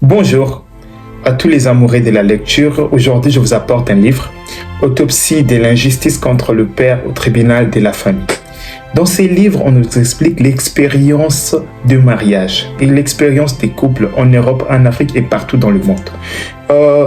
Bonjour à tous les amoureux de la lecture. Aujourd'hui, je vous apporte un livre, Autopsie de l'injustice contre le père au tribunal de la famille. Dans ces livres, on nous explique l'expérience de mariage et l'expérience des couples en Europe, en Afrique et partout dans le monde.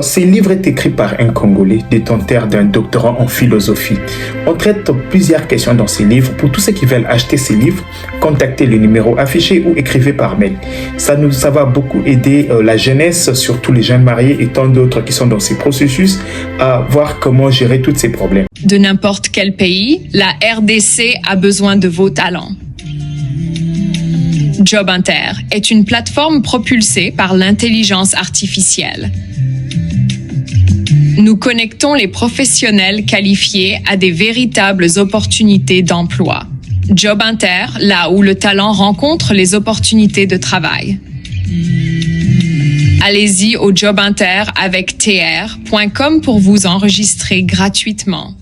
Ces livres est écrit par un Congolais détenteur d'un doctorat en philosophie. On traite plusieurs questions dans ces livres. Pour tous ceux qui veulent acheter ces livres, contactez le numéro affiché ou écrivez par mail. Ça va beaucoup aider la jeunesse, surtout les jeunes mariés et tant d'autres qui sont dans ces processus, à voir comment gérer tous ces problèmes. De n'importe quel pays, la RDC a besoin de vos talents. Job Inter est une plateforme propulsée par l'intelligence artificielle. Nous connectons les professionnels qualifiés à des véritables opportunités d'emploi. Job Inter, là où le talent rencontre les opportunités de travail. Allez-y au Job Inter avec tr.com pour vous enregistrer gratuitement.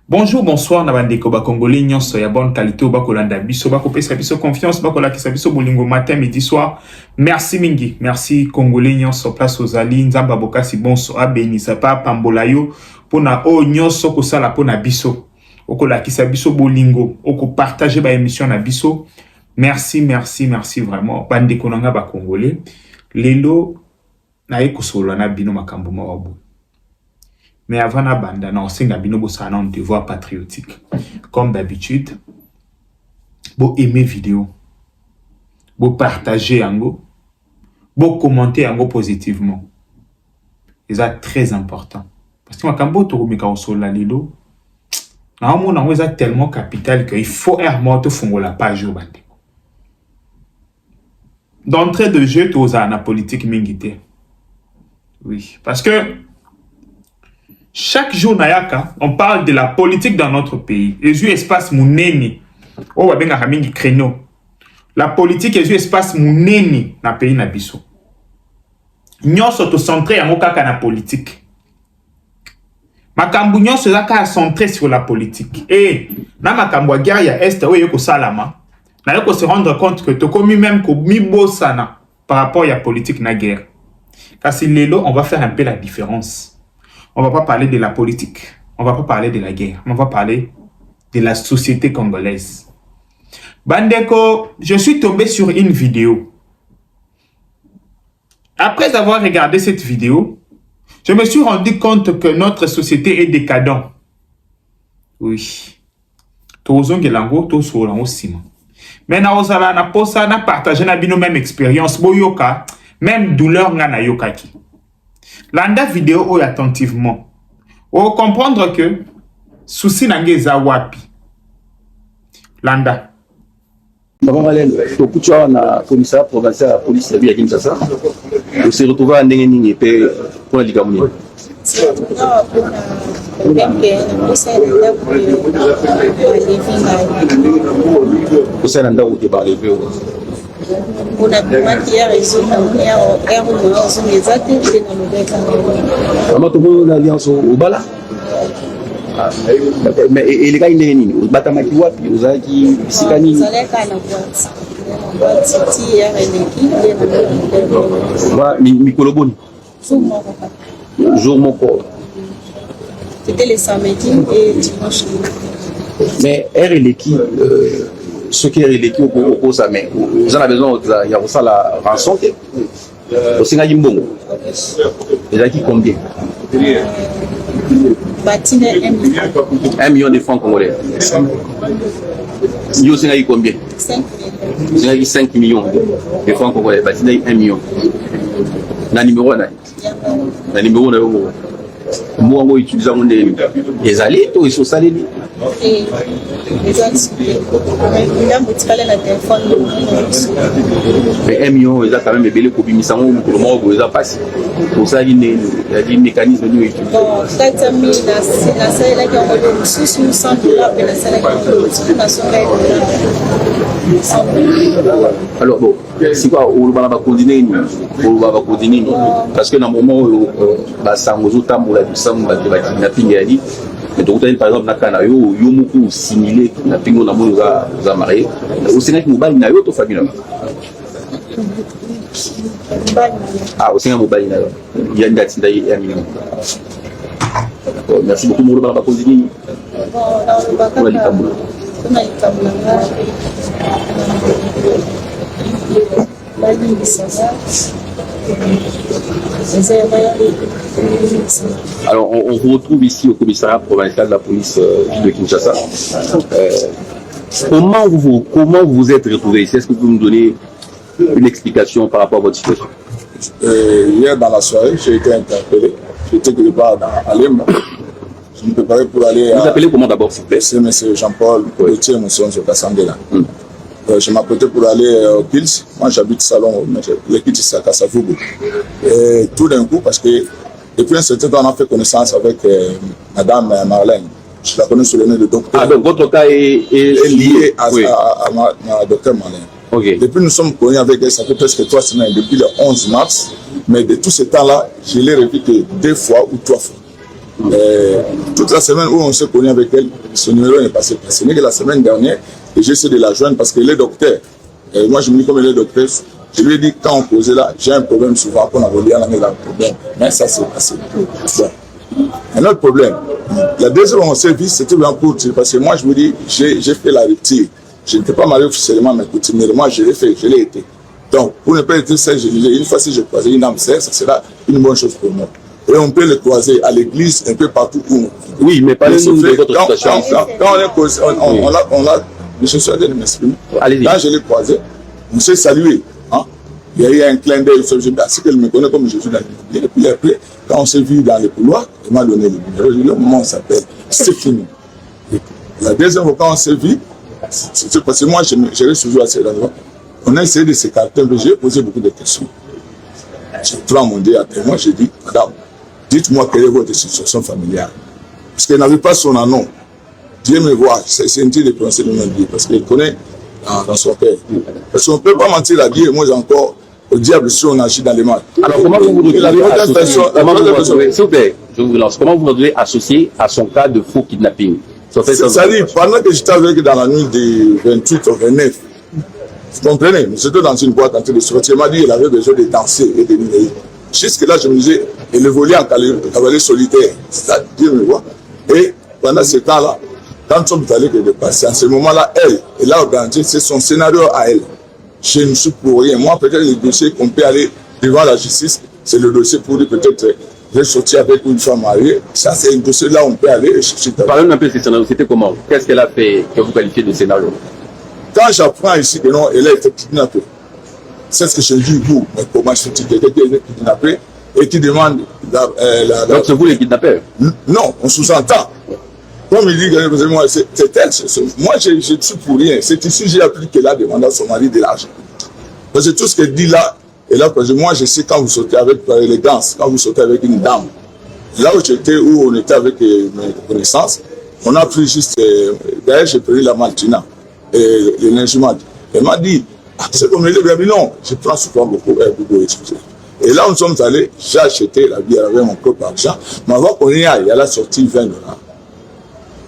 Bonjour, bonsoir, Nabandeko Congolais, nyonso ya bonne qualité, bakolanda biso, bakopesa biso confiance, bakolakisa biso bolingo matin, midi, soir. Merci mingi, merci Congolais, nyonso place aux Ali, nzamba bokasi bonso, abenisa pa pambola yo, pona o nyonso kosala pona biso, okolakisa biso bolingo, oko partager ba émission na biso. Merci, merci, merci vraiment. Bandeko nanga ba Congolais, lelo na ekosola na bino makambo mawabu. Mais avant la bande, on a un devoir patriotique. Comme d'habitude, vous aimer vidéo, vous partager vous commenter positivement. Et ça très important. Parce que quand vous avez tellement capital qu'il faut faire la page. D'entrée de jeu, tu as la politique mingité. Oui, parce que chaque jour, on parle de la politique dans notre pays. Et je espace mouneni. Oh, on a un créneau. La politique est espace mouneni dans le pays nabiso. Nous sommes centrés en la politique. Makambu nyon se centré sur la politique. Et dans Makambu guerre ya est où yoko salama. Na yoko se rendre compte que to komi même ko mi bosana par rapport à la politique na guerre. Car si lelo on va faire un peu la différence. On ne va pas parler de la politique, on ne va pas parler de la guerre, on va parler de la société congolaise. Bandeko, je suis tombé sur une vidéo. Après avoir regardé cette vidéo, je me suis rendu compte que notre société est décadente. Oui. Mais na partagé na bino même expérience, boyoka, même douleur na yokaki. Landa vidéo attentivement. Ou comprendre que souci n'angeza wapi. Landa. On commissaire provincial à la police de la Kinshasa. On s'est retrouvé à Ndengeni pour la Ligue mondiale. On a pu hier l'alliance au Bala. Mais les gars, ils sont Batamaki Wapi, Ozaki, Sikani. Mikoloboni. Jour mon corps. C'était les samedis et dimanche. Mais R et l'équipe. Ce qui est l'équipe au cours ça, mais vous avez besoin il y a ça la rançon au Sénégal Mbongo. Les acquis combien? 1 million de francs congolais. Yo Sénégal combien? 5 millions de francs congolais. Bâtiment 1 million. Na numéro na yo. Moi on utilise les alliés, ils sont salés. Mais 1 million, ils ont quand même belé pour bimisa mo pour le moment ils ont passé. Pour ça il y a des mécanismes de utilisation. Bon, 400 000 la salle là qui ont sous 100 $ la salle alors bon, c'est quoi on va continuer parce que dans le moment où bah ça nous autant pour la puissance de la kidnapping Mais donc, par exemple, nakana yo moko similé na pingo na moni za marié. Au Sénégal mobile na yo to famille là. Ah, au Sénégal mobile na yo. Il y a une date d'ailleurs 1 million. Merci beaucoup Moro ba konzini. Alors, on vous retrouve ici au commissariat provincial de la police de Kinshasa. Comment vous vous êtes retrouvé ici? Est-ce que vous pouvez nous donner une explication par rapport à votre situation? Hier dans la soirée, j'ai été interpellé. J'étais quelque part à Lima. Je me préparais pour aller. Vous appelez comment d'abord, s'il vous plaît? C'est M. Jean-Paul Gauthier Mousson sur Kassandela. Je m'apprêtais pour aller au Pils. Moi, j'habite Salon, le Pils, c'est à Kassafougou. Et tout d'un coup, parce que depuis un certain temps, on a fait connaissance avec Madame Marlène. Je la connais sous le nom de docteur. Ah, donc votre cas est lié à ma docteur Marlène. Okay. Depuis nous sommes connus avec elle, ça fait presque 3 semaines, depuis le 11 mars. Mais de tout ce temps-là, je l'ai revu que 2 fois ou 3 fois. Toute la semaine où on s'est connu avec elle, son numéro n'est passé. Ce n'est que la semaine dernière, et j'ai essayé de la joindre parce qu'elle est docteur. Moi, je me dis comme elle est docteur, je lui ai dit quand on posait là, j'ai un problème souvent, qu'on a relié à la maison, problème. Mais ça s'est passé. Bon. Un autre problème, la deuxième fois on s'est vu, c'était bien pour dire, parce que moi, je me dis, j'ai fait la rupture. Je n'étais pas marié officiellement, mais coutumièrement, je l'ai fait, je l'ai été. Donc, pour ne pas être seul, je disais, une fois si je croisais une âme sœur, ça sera une bonne chose pour moi. Et on peut le croiser à l'église, un peu partout où. Oui, mais parlez-nous de votre situation. Quand on est causé, on a, je suis de m'exprimer. Allez-y. Quand je l'ai croisé, on s'est salué. Hein? Il y a eu un clin d'œil, je me dis, c'est qu'elle me connaît comme Jésus dans le Bible. Et puis après, quand on s'est vu dans les couloirs, elle m'a donné le numéro. Je lui ai dit, le moment où on s'appelle, c'est fini. La deuxième fois, quand on s'est vu, c'est parce que moi, je reste toujours à cet endroit. On a essayé de s'écarter, mais j'ai posé beaucoup de questions. J'ai pris mon dé à témoin, j'ai dit, madame, dites-moi quelle est votre situation familiale. Parce qu'elle n'avait pas son nom. Dieu me voit, c'est un petit de prononcer le nom de Dieu, parce qu'elle connaît dans son père. Parce qu'on ne peut pas mentir à Dieu, et moi encore, au diable si on agit dans les mains. Alors comment vous vous retrouvez associé, s'il vous plaît, je vous lance, comment vous vous retrouvez associé à son cas de faux kidnapping? C'est-à-dire, pendant que j'étais avec dans la nuit du 28 au 29, vous comprenez, nous étions dans une boîte en train de sortir. Il m'a dit qu'il avait besoin de danser et de numérique. Jusque-là, je me disais, il évoluait en cavalier solitaire. C'est-à-dire, me voit. Et pendant ce temps-là, quand nous sommes allés de passer, en ce moment-là, elle a organisé, c'est son scénario à elle. Je ne suis pour rien. Moi, peut-être le dossier qu'on peut aller devant la justice, c'est le dossier pour dire peut-être j'ai sorti avec une femme mariée. Ça, c'est un dossier là où on peut aller. Parlez-nous un peu de ce scénario. C'était comment? Qu'est-ce qu'elle a fait que vous qualifiez de scénario? Quand j'apprends ici que non, elle a été kidnappée, c'est ce que je dis, vous, mais comment je suis quelqu'un qui est kidnappé et qui demande donc c'est vous les kidnappeurs? Non, on sous-entend. Comme il dit que moi, c'est elle. Moi, je ne suis pour rien. C'est ici que j'ai appris qu'elle a demandé à son mari de l'argent. Parce que tout ce qu'elle dit là, et là, parce que moi, je sais quand vous sortez avec par élégance, quand vous sortez avec une dame, là où j'étais, où on était avec mes connaissances, on a pris juste, d'ailleurs, j'ai pris la Maltina. Et le lingement, elle m'a dit, c'est comme elle est bien, non, je prends souvent beaucoup, excusez. Et là, nous sommes allés, j'ai acheté la bière avec mon propre argent, mais avant qu'on y aille, elle a sorti $20.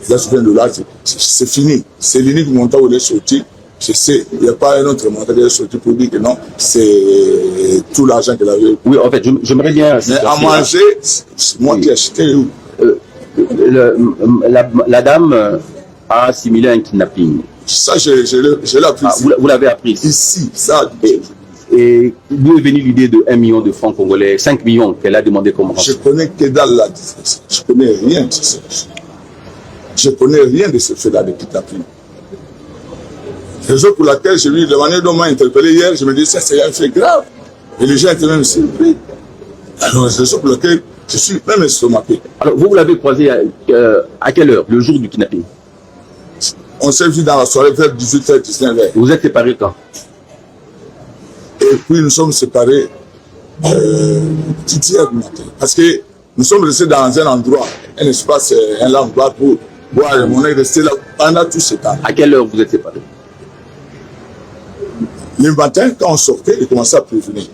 Elle a sorti $20, c'est fini. C'est l'unique montant où elle est sortie. Je sais, il n'y a pas un autre montant qu'elle est sortie pour dire que non, c'est tout l'argent qu'elle avait. Oui, en fait, j'aimerais bien. Mais à manger, c'est moi qui ai acheté. La dame a assimilé un kidnapping. Ça, je l'ai appris ici. Vous l'avez appris ici, ça. Et d'où est venue l'idée de 1 million de francs congolais, 5 millions qu'elle a demandé comme rançon? Je connais que dalle là. Je connais rien de ça. Je connais rien de ce fait-là de kidnapping. Raison pour laquelle je lui, la manière dont on m'a interpellé hier, je me dis ça c'est un fait grave. Et les gens étaient même surpris. Alors, raison pour laquelle je suis même estomaqué. Alors, vous l'avez croisé à quelle heure, le jour du kidnapping? On s'est vu dans la soirée vers 18h, 19h. Vous êtes séparés quand? Et puis nous sommes séparés hier du matin. Parce que nous sommes restés dans un endroit, un espace, un endroit pour boire. On est resté là pendant tout ce temps. À quelle heure vous êtes séparés? Le matin, quand on sortait, il commençait à prévenir.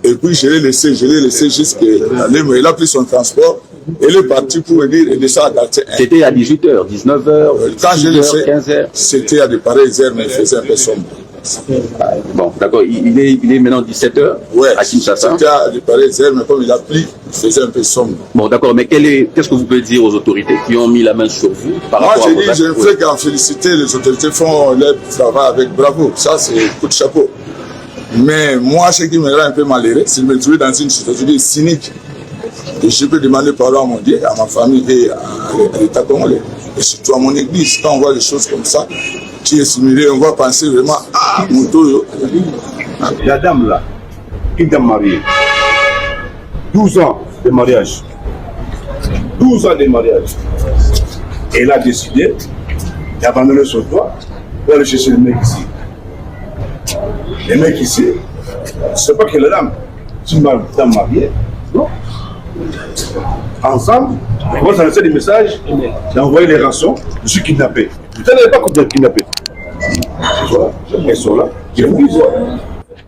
Et puis je l'ai laissé jusqu'à... Il a pris son transport Elle est partie pour venir et descendre à quartier 1. C'était à 18h, 19h, Quand je le 18h, sais, 15h. c'était à de pareilles heures, mais il faisait un peu sombre. Bon, d'accord. Il est maintenant 17h Ouais, à Kinshasa. c'était à de pareilles heures, mais comme il a plu, il faisait un peu sombre. Bon, d'accord. Mais qu'est-ce que vous pouvez dire aux autorités qui ont mis la main sur vous par Moi, rapport à vos je ne actes? fais qu'en féliciter. Les autorités font leur travail avec bravo. Ça, c'est coup de chapeau. Mais moi, ce qui me rend un peu malheureux, c'est de me trouver dans une situation cynique. Et je peux demander pardon à mon Dieu, à ma famille et à l'État congolais. Et surtout à mon église. Quand on voit des choses comme ça, qui est simulé, on va penser vraiment à mon toyo. La dame là, une dame mariée, 12 ans de mariage. 12 ans de mariage. Elle a décidé d'abandonner son toit pour aller chercher le mec ici. Le mec ici, c'est pas que la dame, c'est une dame mariée, non. Ensemble, on va lancer des messages, d'envoyer les rançons, je suis kidnappé. Vous n'avez pas compris kidnappé. Voilà, elles sont là. Je vous dis,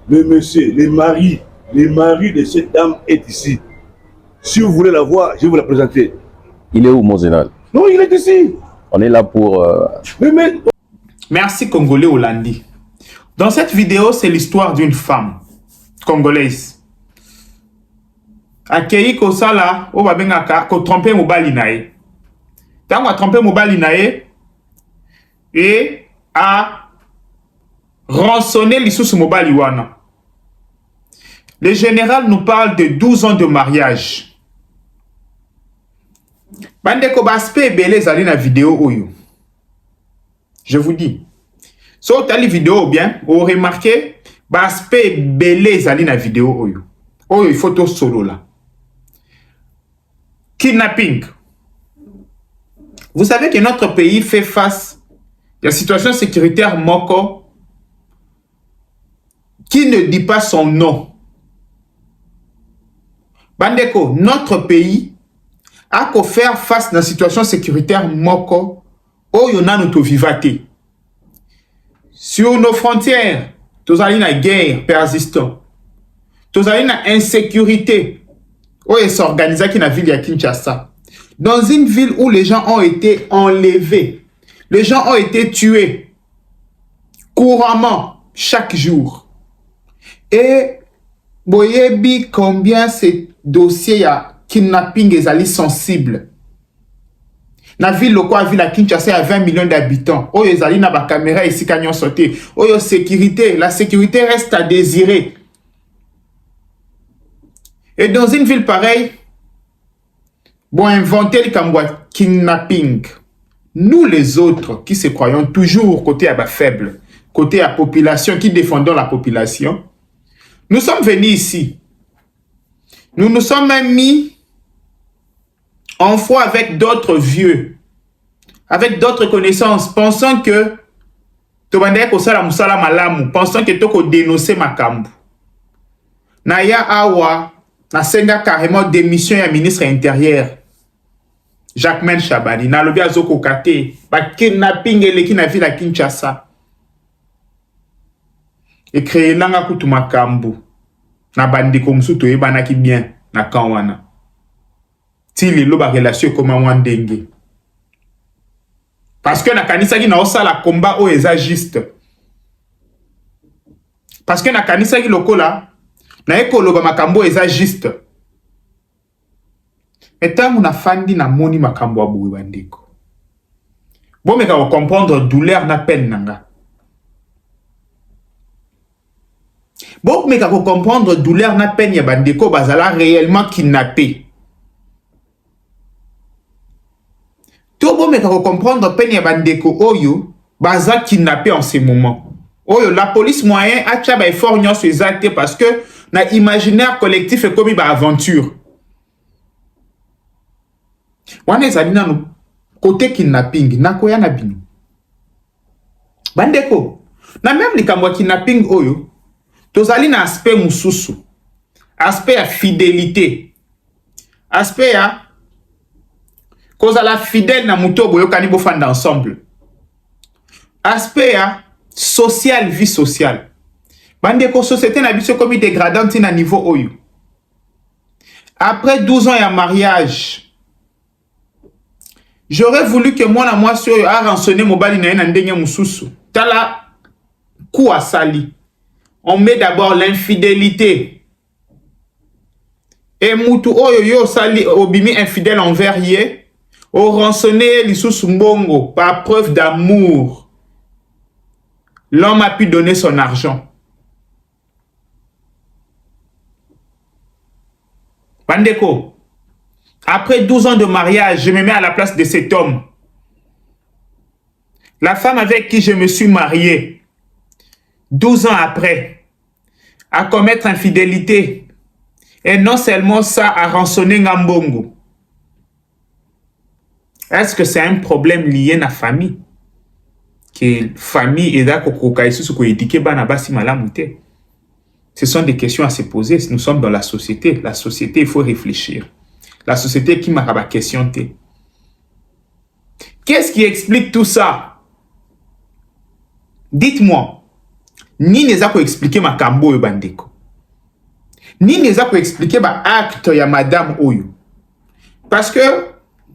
le monsieur, le mari de cette dame est ici. Si vous voulez la voir, je vais vous la présenter. Il est où, mon général? Non, il est ici. On est là pour... Merci Congolais Hollandi. Dans cette vidéo, c'est l'histoire d'une femme congolaise. Akei kosala, o babengaka, ko tromper mobali nae. Tant a tromper mobali nae et a rançonné l'issue mobali wana. Le général nous parle de 12 ans de mariage. Bandeko baspe belé zali na vidéo oyo. Je vous dis. Si vous avez la vidéo bien, vous remarquez baspe belé zali na vidéo oyo. Oyo photo solo là. Kidnapping. Vous savez que notre pays fait face à la situation sécuritaire moko qui ne dit pas son nom. Bandeko, notre pays a qu'à faire face à la situation sécuritaire moko oyo na notre vivate. Sur nos frontières, nous avons une guerre persistante. Nous avons une insécurité. Oyo s'organise qui na ville de Kinshasa. Dans une ville où les gens ont été enlevés. Les gens ont été tués. Couramment, chaque jour. Et, boyebi combien ces dossiers ya kidnapping ezali sensible. Na ville lokwa ville à Kinshasa a 20 millions d'habitants. Oyo ezali na ba caméra ici kanyon sauté. Oyo sécurité, la sécurité reste à désirer. Et dans une ville pareille, bon inventer le Kambwa kidnapping. Nous les autres qui se croyons toujours côté à bas faible, côté à population, qui défendons la population, nous sommes venus ici. Nous nous sommes même mis en foi avec d'autres vieux, avec d'autres connaissances, pensant que pensant que toko dénoncer makambu. Naya awa na senga carrément démission ya ministre intérieur Jacquemain Chabani na lobi azoko kate ba kidnapping eleki na ville à Kinshasa et créer langa kutu makambu na bandiko musuto yebanaki bien na kanwana ti lelo ba relation comme wandenge parce que na kanisa ki na osala combat o eza juste parce que na kanisa ki lokola na ekoloba makambo eza juste. Etangu na fandi na moni makambo aboué bandeko. Bon meka ko comprendre douleur na peine nanga. Bon meka ko comprendre douleur na peine ya bandeko bazala réellement kidnappé. To bon meka ko comprendre peine ya bandeko oyo baza kidnappé en ce moment. Oyo la police moyen a tcha ba effort nyonso exacté parce que na imaginaire collectif et comme ba aventure. Wana ezali nanu côté kidnapping nakoya na bino. Bandeko, na même likambo kidnapping oyo, tozali na aspect mususu. Aspect ya fidélité. Aspect ya kozala fidèle na muto boyo kani bofanda ensemble. Aspect ya social, vie sociale. Bandeko, société na biso comme dégradante na niveau oyo. Après 12 ans ya mariage, J'aurais voulu que moi, a rançonné mobali na yena ndenge mususu. Tala kou asali. On met d'abord l'infidélité. Et mutu oyo yo sali obimi infidèle envers ye. O rançonné lisusu mbongo par preuve d'amour. L'homme a pu donner son argent. Bandeko, après 12 ans de mariage, je me mets à la place de cet homme. La femme avec qui je me suis marié, 12 ans après, à commettre infidélité. Et non seulement ça, à rançonner Ngambongo. Est-ce que c'est un problème lié à la famille? Que famille est là, ce sont des questions à se poser. Nous sommes dans la société. La société, il faut réfléchir. La société qui m'a la question. Qu'est-ce qui explique tout ça? Dites-moi. Ni ne za ko expliquer ma kambo yo bandeko. Ni ne za ko expliquer ba acte ya madame oyo. Parce que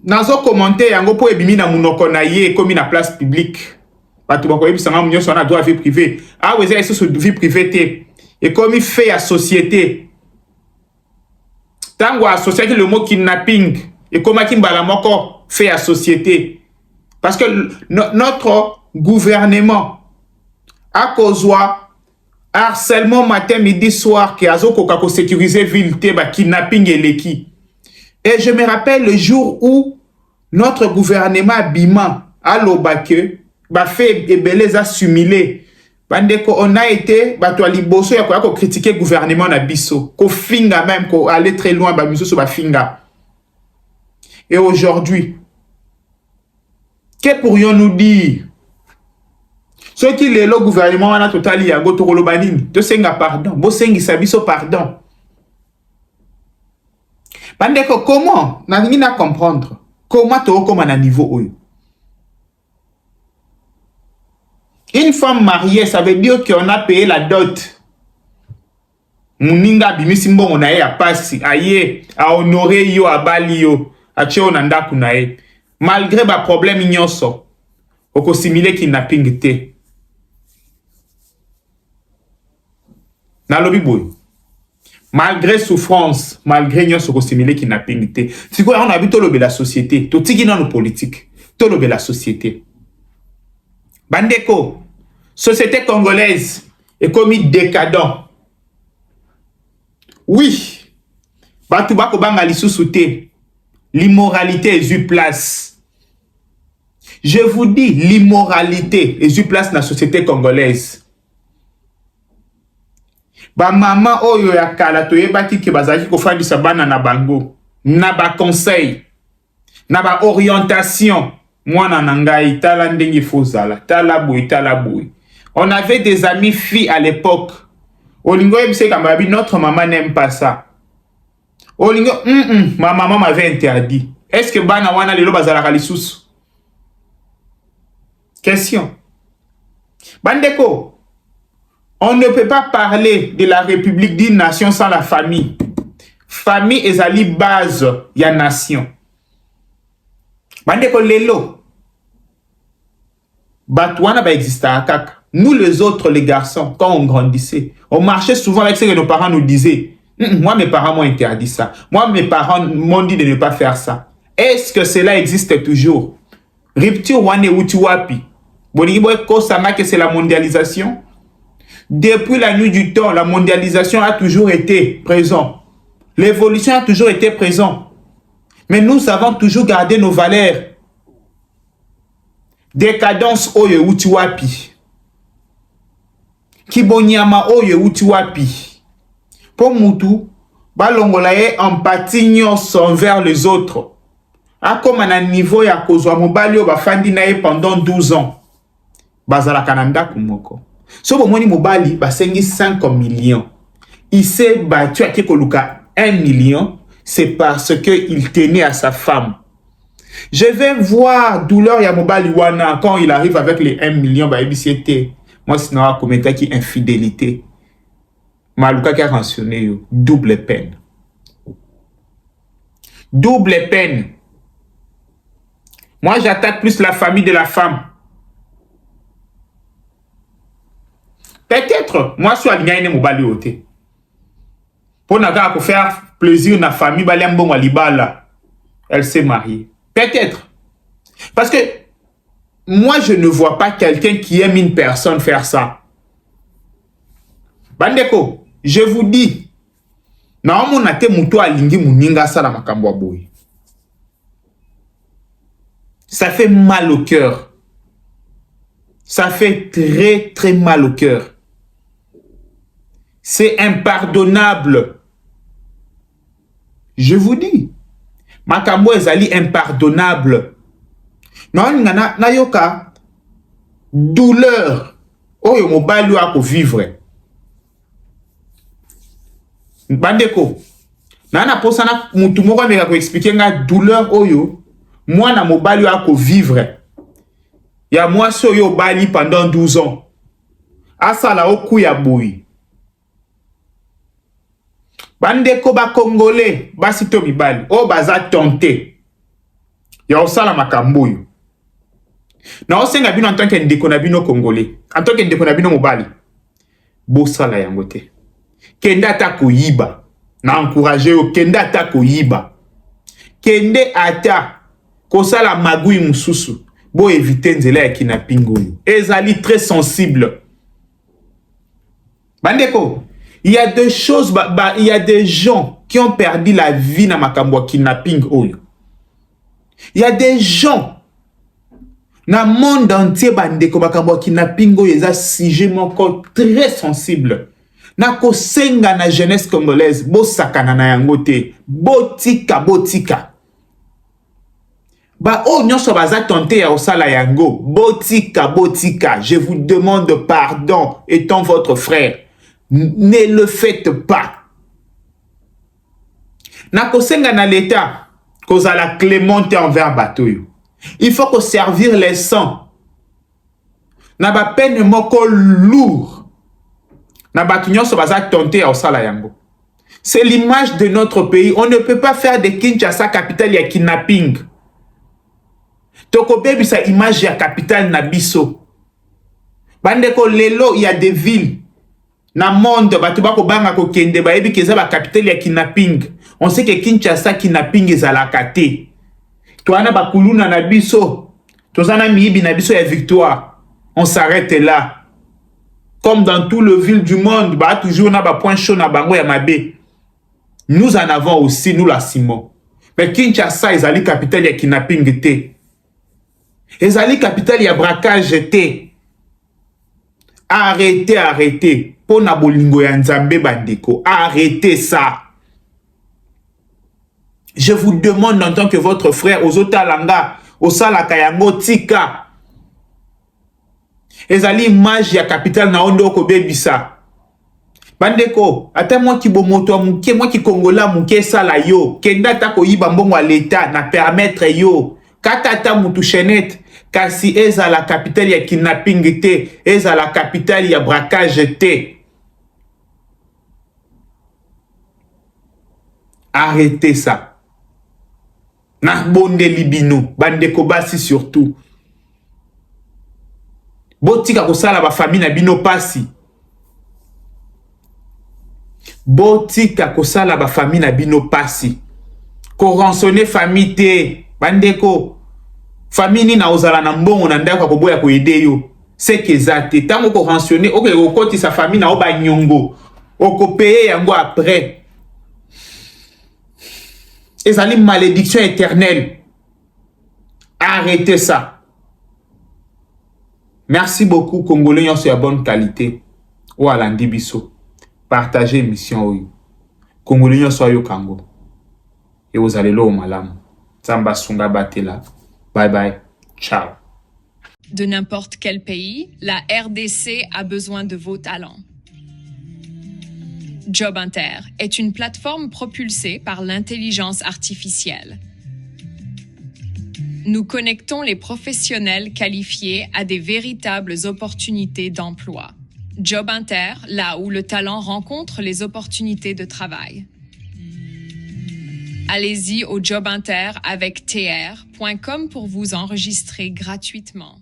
nazo commenter yango po ebimi na munoko na ye komi na place publique. Batu bako ebisa nga munyo sona droit à vie privée. Ah weza eso sur vie privée te. Et comme il fait à société, tango à société le mot kidnapping, et comme Kimbala Moko fait à société. Parce que notre gouvernement a causé harcèlement matin, midi, soir, qui a sécurisé ville, kidnapping et l'équipe. Et je me rappelle le jour où notre gouvernement Bima a l'obake, fait les assumilés. On a été liboso ya ko critiquer le gouvernement na biso ko finga même ko aller très loin ba biso so ba finga. Et aujourd'hui, que pourrions-nous dire? Ce qui est le gouvernement na totali ya goto kolobanini to senga pardon, bo sengi sa biso pardon. Bandeko comment na ngina comprendre comment to comme na niveau oyo. Une femme mariée, ça veut dire qu'on a payé la dot. Muninga bimisimbo onaye a passi, aye, a honoré yo, a bali yo, a tche onanda kunaye. Malgré ba problème nyonso, oko simile kidnapping te. Na lobi boy. Malgré souffrance, malgré nyonso oko simile kidnapping te. Si quoi on habite lobe la société, to tigi dans nos politiques, to lobe la société. Bandeko, société congolaise est commis décadent. Oui, Batubako banga lisusuté, l'immoralité est eu place. Je vous dis, l'immoralité est eu place dans la société congolaise. Ba maman oyo ya kala toyebaki ke bazaki ko fandi sabana na bango, na ba conseil, na ba orientation. Moi, nanangai, tala ndenge fozala, tala boui. On avait des amis filles à l'époque. Olingo ebise kambabi, notre maman n'aime pas ça. Olingo, ma maman m'avait interdit. Est-ce que bana wana lelo bazala kalisusu? Question. Bandeko, on ne peut pas parler de la République d'une nation sans la famille. Famille est la base ya nation. Bandeko lelo. Batouana va exister à Kak. Nous les autres, les garçons, quand on grandissait, on marchait souvent avec ce que nos parents nous disaient. Moi, mes parents m'ont interdit ça. Moi, mes parents m'ont dit de ne pas faire ça. Est-ce que cela existe toujours? Rupture wane utiwapi. Bonigibo kosama que c'est la mondialisation. Depuis la nuit du temps, la mondialisation a toujours été présente. L'évolution a toujours été présente. Mais nous avons toujours gardé nos valeurs. Décadence oyo utiwapi. Kibonyama oyo utiwapi. Pour mutu, balongolaye empathie nyonso envers les autres. A comme à niveau ya kozwa mobali o bafandi naye pendant 12 ans. Bazala kananda kumoko. So bomoni mobali basengi 5 millions. Il s'est battu à Kekoluka 1 million, c'est parce que il tenait à sa femme. Je vais voir douleur ya mobali wana quand il arrive avec les 1 million ba ebisiete. Moi sinon a commettre qui infidélité. Maluka qui a mentionné yo, double peine. Double peine. Moi, j'attaque plus la famille de la femme. Peut-être, moi, je suis aligné mon bali ôté. Pour faire plaisir à la famille, elle s'est mariée. Peut-être. Parce que moi, je ne vois pas quelqu'un qui aime une personne faire ça. Bandeko, je vous dis, ça fait mal au cœur. Ça fait très, très mal au cœur. C'est impardonnable. Je vous dis, makambo ezali impardonnable. Non, na yoka douleur. Oyo mobali ako vivre. Bandeko, nana posana mutu moko ameka ko expliquer nga douleur oyo mwana mobali ako vivre. Ya mwasi oyo bali pendant 12 ans. Asala oku ya boyi. Bandeko ba Congolais, basito mibali, o baza tenté. Ya osala makambo yo. Na osenga bino en tant que ndeko na bino Congolais, en tant que ndeko na bino mobali. Bosala yango te. Kende ata koyiba. Na encourager yo kende ata koyiba. Kende ata kosala magui mususu. Bo éviter nzela ya kidnapping oyo. Ezali très sensible. Bandeko, il y a des choses, il y a des gens qui ont perdu la vie dans makambo kidnapping oyo. Il y a des gens dans le monde entier bandeko makambo kidnapping oyo eza sujet moko très sensible. Na kosenga na jeunesse congolaise bo sakana na yango te. Botika. Ba o nyonso baza tenté ya osala yango. Botika. Je vous demande pardon étant votre frère. Ne le faites pas. Na kosenga na l'état kozala clémente envers batoyo. Il faut que servir les sangs. Na ba peine moko lourd. Na batu nyonso baza tenté ya osala yango. C'est l'image de notre pays. On ne peut pas faire de Kinshasa capitale ya kidnapping. Toko bebi sa image ya capitale na biso. Bandeko lelo il y a des villes na monde batu bako banga ko kende ba ebi keza ba capitale ya kidnapping. On sait que Kinshasa kidnapping ezalaka te. Toana ba kuluna na biso. Tozana miyibi na biso ya victoire. On s'arrête là. Comme dans tout le ville du monde, ba toujours na ba point chaud na bango ya mabe. Nous en avons aussi, nous la Simon. Mais Kinshasa ezali capitale ya kidnapping te. Ezali capitale ya braquage te. Arrêtez. Pona bolingo ya nzambe bandeko. Arrêtez ça. Je vous demande en tant que votre frère, Ozotalanga, Osala Kayango Tika. Ezali image ya capitale na ondo ko bebisa. Bandeko, ata moi ki bomoto muke, moi ki Kongola muke sala yo. Kenda ta ko yiba mbongo a l'état na permettre yo. Katata mutu chenette. Kasi eza la capitale ya kidnapping te, eza la capitale ya braquage te. Arrêtez ça. Na bonde libino, bandeko basi surtout. Botika kosala ba famille na bino pasi. Botika kosala ba famille na bino pasi. Ko rançonner famille te, bandeko. Famille na ozala na mbongo na ndako koboya ko aider yo. C'est que zate tango ko rançonner, OK, okoti sa famille na oba nyongo. Oko payer yango après. Ezali malédiction éternelle. Arrêtez ça. Merci beaucoup Congolais nyonso ya bonne qualité. O alandi biso. Partagez émission oyo. Congolais nyonso ayo kango. Et vous allez lo malamu. Tsamba sunga batela. Bye bye. Ciao. De n'importe quel pays, la RDC a besoin de vos talents. Job Inter est une plateforme propulsée par l'intelligence artificielle. Nous connectons les professionnels qualifiés à des véritables opportunités d'emploi. Job Inter, là où le talent rencontre les opportunités de travail. Allez-y au jobinter avec tr.com pour vous enregistrer gratuitement.